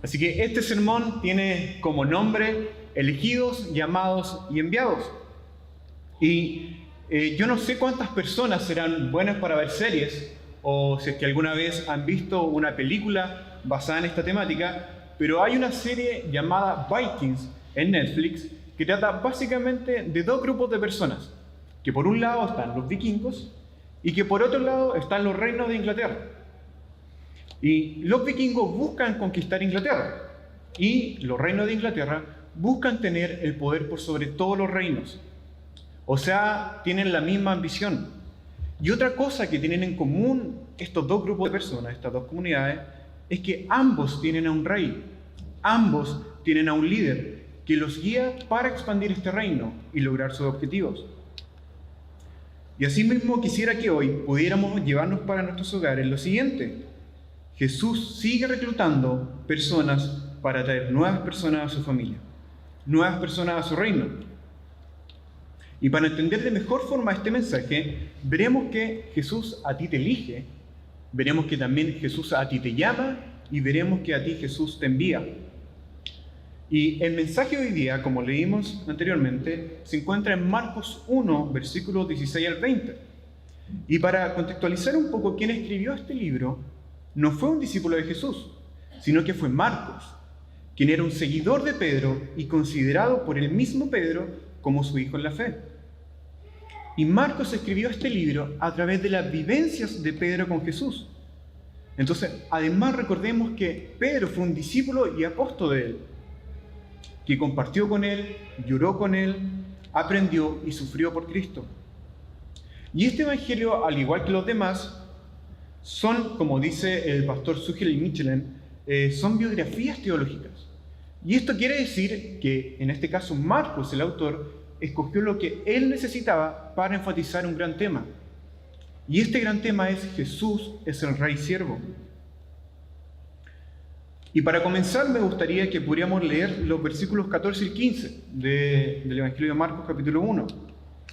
Así que este sermón tiene como nombre Elegidos, Llamados y Enviados. Y yo no sé cuántas personas serán buenas para ver series, o si es que alguna vez han visto una película basada en esta temática, pero hay una serie llamada Vikings en Netflix que trata básicamente de dos grupos de personas, que por un lado están los vikingos y que por otro lado están los reinos de Inglaterra. Y los vikingos buscan conquistar Inglaterra y los reinos de Inglaterra buscan tener el poder por sobre todos los reinos. O sea, tienen la misma ambición. Y otra cosa que tienen en común estos dos grupos de personas, estas dos comunidades, es que ambos tienen a un rey, ambos tienen a un líder que los guía para expandir este reino y lograr sus objetivos. Y asimismo quisiera que hoy pudiéramos llevarnos para nuestros hogares lo siguiente: Jesús sigue reclutando personas para traer nuevas personas a su familia, nuevas personas a su reino. Y para entender de mejor forma este mensaje, veremos que Jesús a ti te elige, veremos que también Jesús a ti te llama y veremos que a ti Jesús te envía. Y el mensaje de hoy día, como leímos anteriormente, se encuentra en Marcos 1, versículos 16 al 20. Y para contextualizar un poco quién escribió este libro, no fue un discípulo de Jesús, sino que fue Marcos, quien era un seguidor de Pedro y considerado por el mismo Pedro como su hijo en la fe. Y Marcos escribió este libro a través de las vivencias de Pedro con Jesús. Entonces, además recordemos que Pedro fue un discípulo y apóstol de él, que compartió con él, lloró con él, aprendió y sufrió por Cristo. Y este evangelio, al igual que los demás, son, como dice el pastor Zúñiga Michelin, son biografías teológicas. Y esto quiere decir que, en este caso, Marcos, el autor, escogió lo que él necesitaba para enfatizar un gran tema. Y este gran tema es: Jesús es el Rey Siervo. Y para comenzar me gustaría que pudiéramos leer los versículos 14 y 15 del Evangelio de Marcos capítulo 1.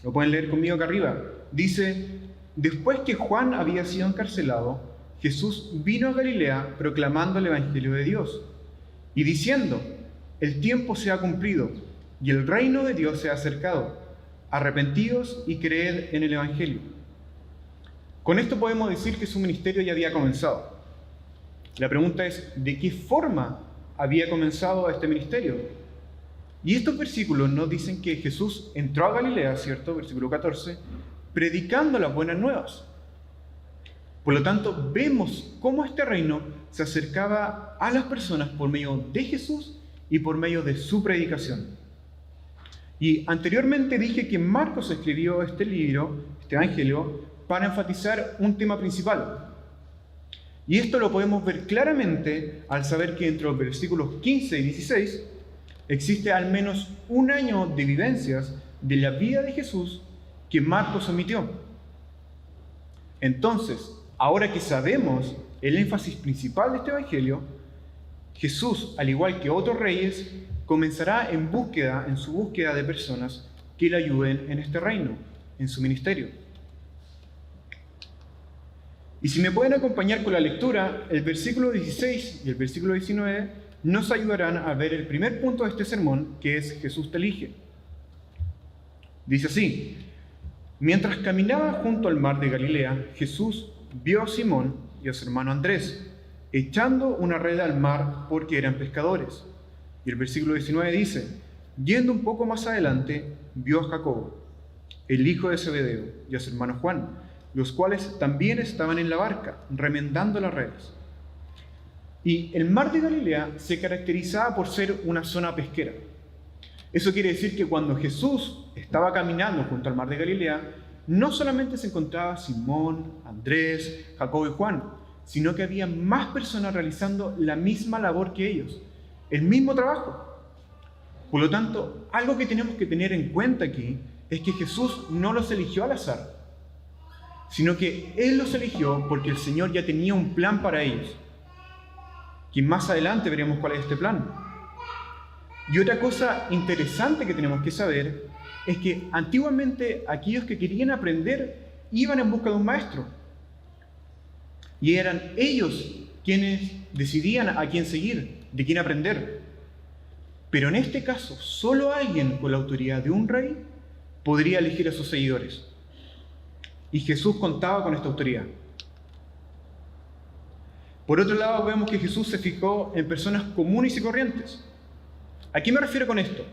Lo pueden leer conmigo acá arriba. Dice: después que Juan había sido encarcelado, Jesús vino a Galilea proclamando el Evangelio de Dios y diciendo: el tiempo se ha cumplido y el reino de Dios se ha acercado. Arrepentíos y creed en el Evangelio. Con esto podemos decir que su ministerio ya había comenzado. La pregunta es: ¿de qué forma había comenzado este ministerio? Y estos versículos nos dicen que Jesús entró a Galilea, ¿cierto? Versículo 14, predicando las buenas nuevas. Por lo tanto, vemos cómo este reino se acercaba a las personas por medio de Jesús y por medio de su predicación. Y anteriormente dije que Marcos escribió este libro, este evangelio, para enfatizar un tema principal. Y esto lo podemos ver claramente al saber que entre los versículos 15 y 16 existe al menos un año de vivencias de la vida de Jesús que Marcos omitió. Entonces, ahora que sabemos el énfasis principal de este evangelio, Jesús, al igual que otros reyes, comenzará en su búsqueda de personas que le ayuden en este reino, en su ministerio. Y si me pueden acompañar con la lectura, el versículo 16 y el versículo 19 nos ayudarán a ver el primer punto de este sermón, que es: Jesús te elige. Dice así: mientras caminaba junto al mar de Galilea, Jesús vio a Simón y a su hermano Andrés echando una red al mar porque eran pescadores. Y el versículo 19 dice: yendo un poco más adelante, vio a Jacobo, el hijo de Zebedeo, y a su hermano Juan, los cuales también estaban en la barca, remendando las redes. Y el mar de Galilea se caracterizaba por ser una zona pesquera. Eso quiere decir que cuando Jesús estaba caminando junto al mar de Galilea, no solamente se encontraba Simón, Andrés, Jacobo y Juan, sino que había más personas realizando la misma labor que ellos, el mismo trabajo. Por lo tanto, algo que tenemos que tener en cuenta aquí es que Jesús no los eligió al azar, sino que Él los eligió porque el Señor ya tenía un plan para ellos. Y más adelante veremos cuál es este plan. Y otra cosa interesante que tenemos que saber es que antiguamente aquellos que querían aprender iban en busca de un maestro. Y eran ellos quienes decidían a quién seguir, de quién aprender. Pero en este caso, solo alguien con la autoridad de un rey podría elegir a sus seguidores. Y Jesús contaba con esta autoridad. Por otro lado, vemos que Jesús se fijó en personas comunes y corrientes. ¿A qué me refiero con esto?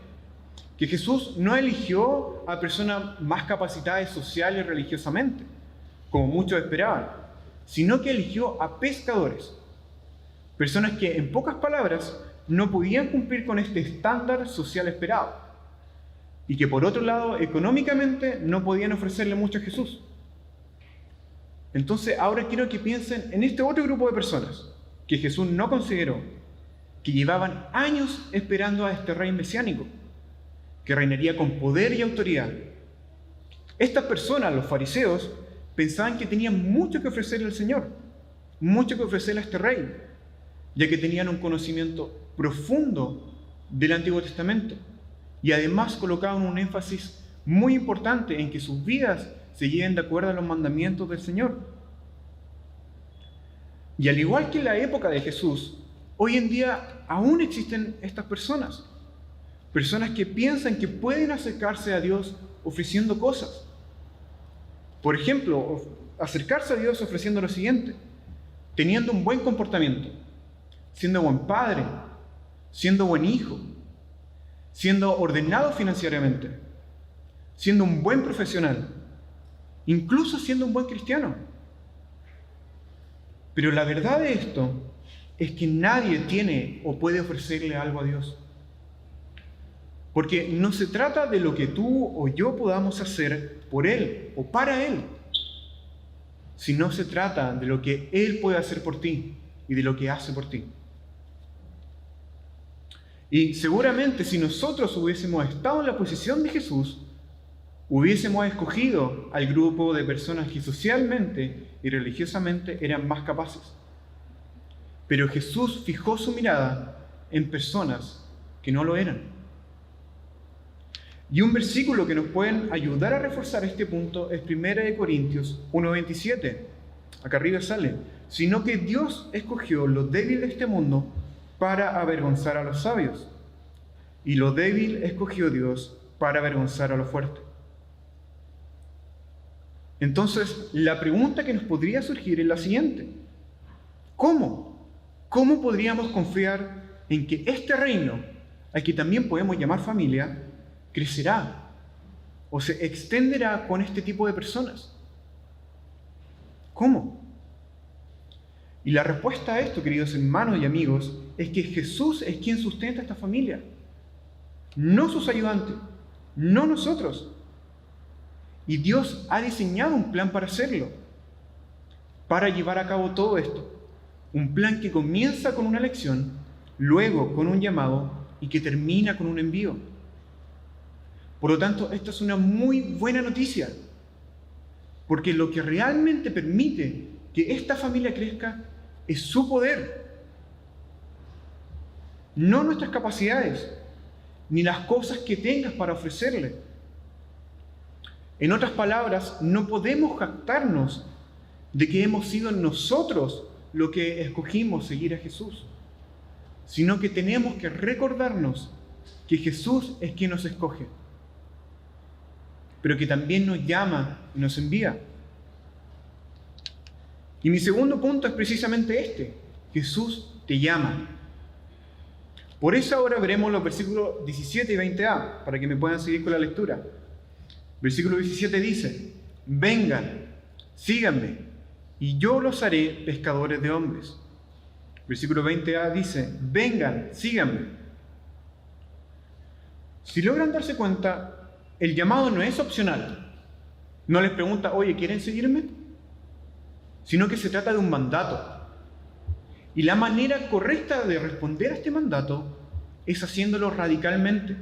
Que Jesús no eligió a personas más capacitadas social y religiosamente, como muchos esperaban, sino que eligió a pescadores. Personas que, en pocas palabras, no podían cumplir con este estándar social esperado. Y que, por otro lado, económicamente no podían ofrecerle mucho a Jesús. Entonces, ahora quiero que piensen en este otro grupo de personas que Jesús no consideró, que llevaban años esperando a este rey mesiánico, que reinaría con poder y autoridad. Estas personas, los fariseos, pensaban que tenían mucho que ofrecerle al Señor, mucho que ofrecerle a este rey, ya que tenían un conocimiento profundo del Antiguo Testamento y además colocaban un énfasis muy importante en que sus vidas se lleven de acuerdo a los mandamientos del Señor. Y al igual que en la época de Jesús, hoy en día aún existen estas personas. Personas que piensan que pueden acercarse a Dios ofreciendo cosas. Por ejemplo, acercarse a Dios ofreciendo lo siguiente: teniendo un buen comportamiento, siendo buen padre, siendo buen hijo, siendo ordenado financieramente, siendo un buen profesional, incluso siendo un buen cristiano. Pero la verdad de esto es que nadie tiene o puede ofrecerle algo a Dios. Porque no se trata de lo que tú o yo podamos hacer por Él o para Él, sino se trata de lo que Él puede hacer por ti y de lo que hace por ti. Y seguramente si nosotros hubiésemos estado en la posición de Jesús, hubiésemos escogido al grupo de personas que socialmente y religiosamente eran más capaces. Pero Jesús fijó su mirada en personas que no lo eran. Y un versículo que nos puede ayudar a reforzar este punto es 1 Corintios 1:27. Acá arriba sale: sino que Dios escogió lo débil de este mundo para avergonzar a los sabios, y lo débil escogió Dios para avergonzar a lo fuerte. Entonces, la pregunta que nos podría surgir es la siguiente: ¿cómo? ¿Cómo podríamos confiar en que este reino, al que también podemos llamar familia, crecerá o se extenderá con este tipo de personas? ¿Cómo? Y la respuesta a esto, queridos hermanos y amigos, es que Jesús es quien sustenta esta familia, no sus ayudantes, no nosotros. Y Dios ha diseñado un plan para hacerlo, para llevar a cabo todo esto. Un plan que comienza con una elección, luego con un llamado y que termina con un envío. Por lo tanto, esta es una muy buena noticia, porque lo que realmente permite que esta familia crezca es su poder, no nuestras capacidades, ni las cosas que tengas para ofrecerle. En otras palabras, no podemos jactarnos de que hemos sido nosotros los que escogimos seguir a Jesús, sino que tenemos que recordarnos que Jesús es quien nos escoge, pero que también nos llama y nos envía. Y mi segundo punto es precisamente este: Jesús te llama. Por eso ahora veremos los versículos 17 y 20a, para que me puedan seguir con la lectura. Versículo 17 dice: vengan, síganme, y yo los haré pescadores de hombres. Versículo 20a dice: vengan, síganme. Si logran darse cuenta, el llamado no es opcional. No les pregunta: oye, ¿quieren seguirme? Sino que se trata de un mandato. Y la manera correcta de responder a este mandato es haciéndolo radicalmente.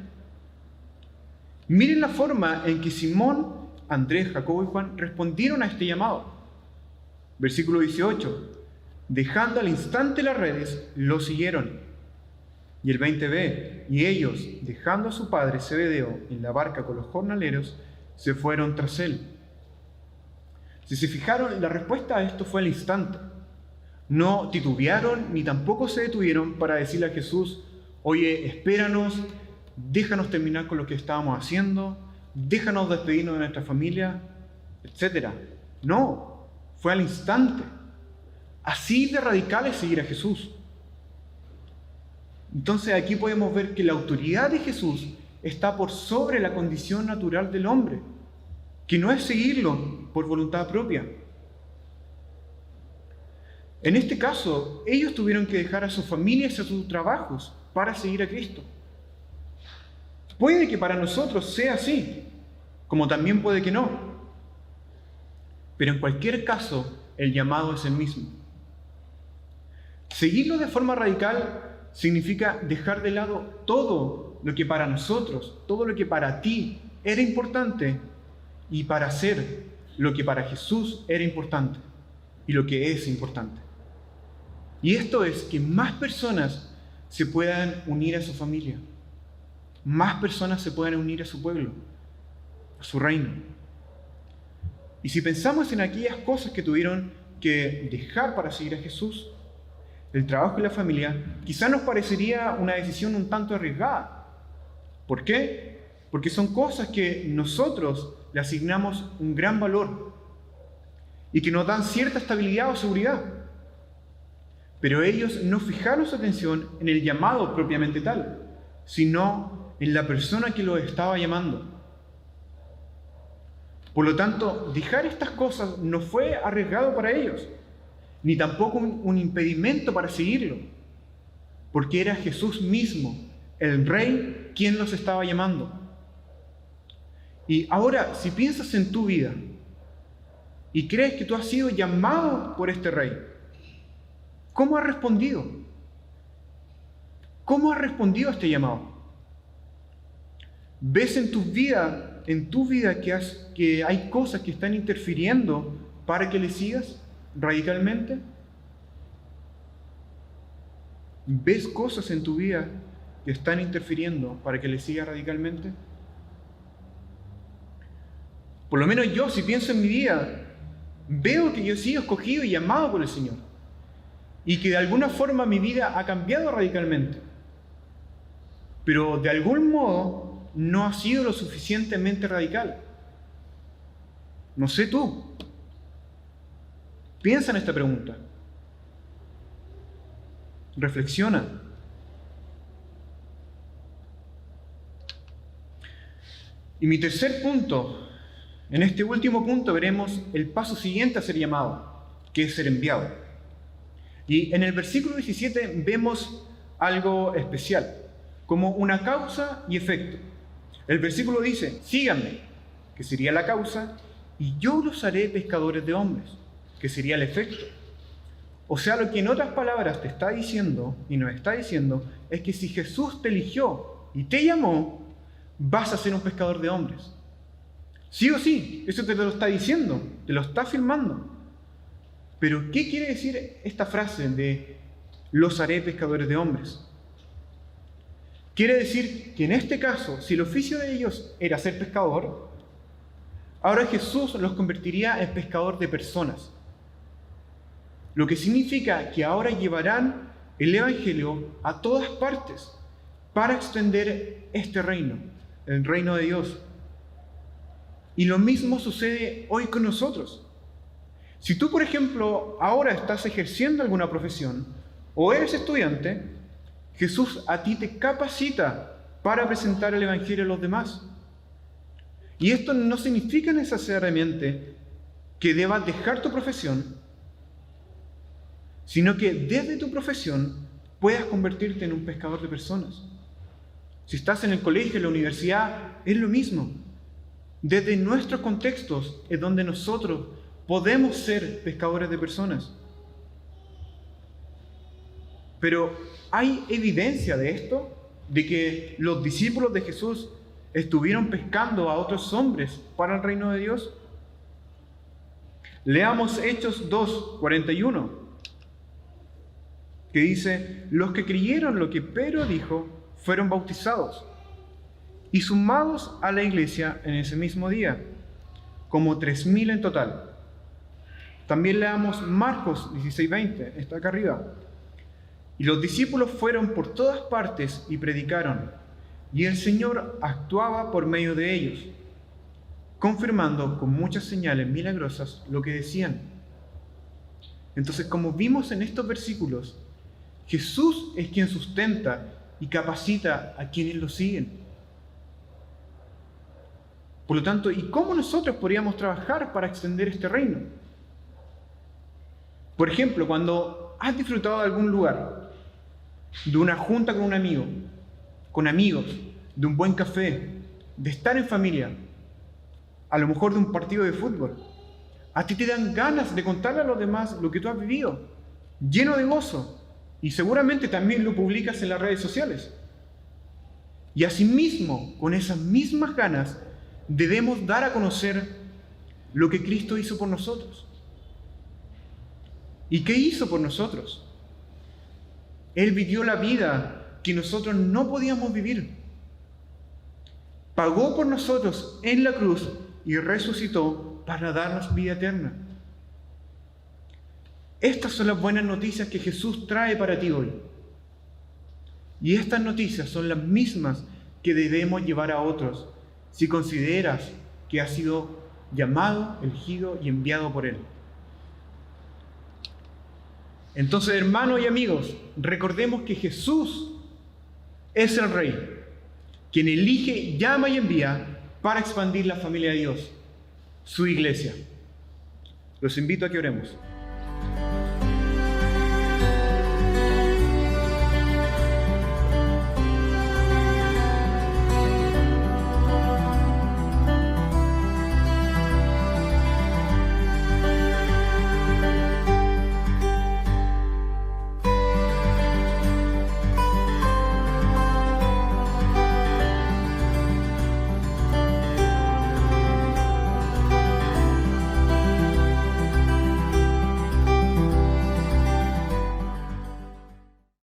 Miren la forma en que Simón, Andrés, Jacobo y Juan respondieron a este llamado. Versículo 18: dejando al instante las redes, lo siguieron. Y el 20b: y ellos, dejando a su padre Zebedeo en la barca con los jornaleros, se fueron tras él. Si se fijaron, la respuesta a esto fue al instante. no titubearon ni tampoco se detuvieron para decirle a Jesús: oye, espéranos, déjanos terminar con lo que estábamos haciendo, déjanos despedirnos de nuestra familia, etc. No, fue al instante. Así de radical es seguir a Jesús. Entonces aquí podemos ver que la autoridad de Jesús está por sobre la condición natural del hombre, que no es seguirlo por voluntad propia. En este caso, ellos tuvieron que dejar a sus familias y a sus trabajos para seguir a Cristo. Puede que para nosotros sea así, como también puede que no. Pero en cualquier caso, el llamado es el mismo. Seguirlo de forma radical significa dejar de lado todo lo que para nosotros, todo lo que para ti era importante, y para hacer lo que para Jesús era importante y lo que es importante. Y esto es que más personas se puedan unir a su familia, más personas se puedan unir a su pueblo, a su reino. Y si pensamos en aquellas cosas que tuvieron que dejar para seguir a Jesús, el trabajo y la familia, quizá nos parecería una decisión un tanto arriesgada. ¿Por qué? Porque son cosas que nosotros le asignamos un gran valor y que nos dan cierta estabilidad o seguridad. Pero ellos no fijaron su atención en el llamado propiamente tal, sino en la persona que los estaba llamando. Por lo tanto, dejar estas cosas no fue arriesgado para ellos, ni tampoco un impedimento para seguirlo, porque era Jesús mismo, el Rey, quien los estaba llamando. Y ahora, si piensas en tu vida y crees que tú has sido llamado por este Rey, ¿cómo has respondido? ¿Cómo has respondido a este llamado? ¿Ves en tu vida que hay cosas que están interfiriendo para que le sigas radicalmente? ¿Ves cosas en tu vida que están interfiriendo para que le sigas radicalmente? Por lo menos yo, si pienso en mi vida, veo que yo he sido escogido y llamado por el Señor, y que de alguna forma mi vida ha cambiado radicalmente, pero de algún modo no ha sido lo suficientemente radical. No sé tú. Piensa en esta pregunta. Reflexiona. Y mi tercer punto, en este último punto veremos el paso siguiente a ser llamado, que es ser enviado. Y en el versículo 17 vemos algo especial, como una causa y efecto. El versículo dice: síganme, que sería la causa, y yo los haré pescadores de hombres, que sería el efecto. O sea, lo que en otras palabras te está diciendo y nos está diciendo es que si Jesús te eligió y te llamó, vas a ser un pescador de hombres. Sí o sí, eso te lo está diciendo, te lo está afirmando. Pero, ¿qué quiere decir esta frase de los haré pescadores de hombres? Quiere decir que en este caso, si el oficio de ellos era ser pescador, ahora Jesús los convertiría en pescador de personas. Lo que significa que ahora llevarán el Evangelio a todas partes para extender este reino, el reino de Dios. Y lo mismo sucede hoy con nosotros. Si tú, por ejemplo, ahora estás ejerciendo alguna profesión o eres estudiante, Jesús a ti te capacita para presentar el Evangelio a los demás. Y esto no significa necesariamente que debas dejar tu profesión, sino que desde tu profesión puedas convertirte en un pescador de personas. Si estás en el colegio, en la universidad, es lo mismo. Desde nuestros contextos es donde nosotros podemos ser pescadores de personas. Pero ¿hay evidencia de esto? ¿De que los discípulos de Jesús estuvieron pescando a otros hombres para el reino de Dios? Leamos Hechos 2:41, que dice: los que creyeron lo que Pedro dijo fueron bautizados y sumados a la iglesia en ese mismo día, como 3,000 en total. También leamos Marcos 16:20, está acá arriba. Y los discípulos fueron por todas partes y predicaron, y el Señor actuaba por medio de ellos, confirmando con muchas señales milagrosas lo que decían. Entonces, como vimos en estos versículos, Jesús es quien sustenta y capacita a quienes lo siguen. Por lo tanto, ¿y cómo nosotros podríamos trabajar para extender este reino? Por ejemplo, cuando has disfrutado de algún lugar, de una junta con un amigo, con amigos, de un buen café, de estar en familia, a lo mejor de un partido de fútbol, a ti te dan ganas de contarle a los demás lo que tú has vivido, lleno de gozo, y seguramente también lo publicas en las redes sociales. Y asimismo, con esas mismas ganas, debemos dar a conocer lo que Cristo hizo por nosotros. ¿Y qué hizo por nosotros? Él vivió la vida que nosotros no podíamos vivir. Pagó por nosotros en la cruz y resucitó para darnos vida eterna. Estas son las buenas noticias que Jesús trae para ti hoy. Y estas noticias son las mismas que debemos llevar a otros si consideras que has sido llamado, elegido y enviado por Él. Entonces, hermanos y amigos, recordemos que Jesús es el Rey, quien elige, llama y envía para expandir la familia de Dios, su iglesia. Los invito a que oremos.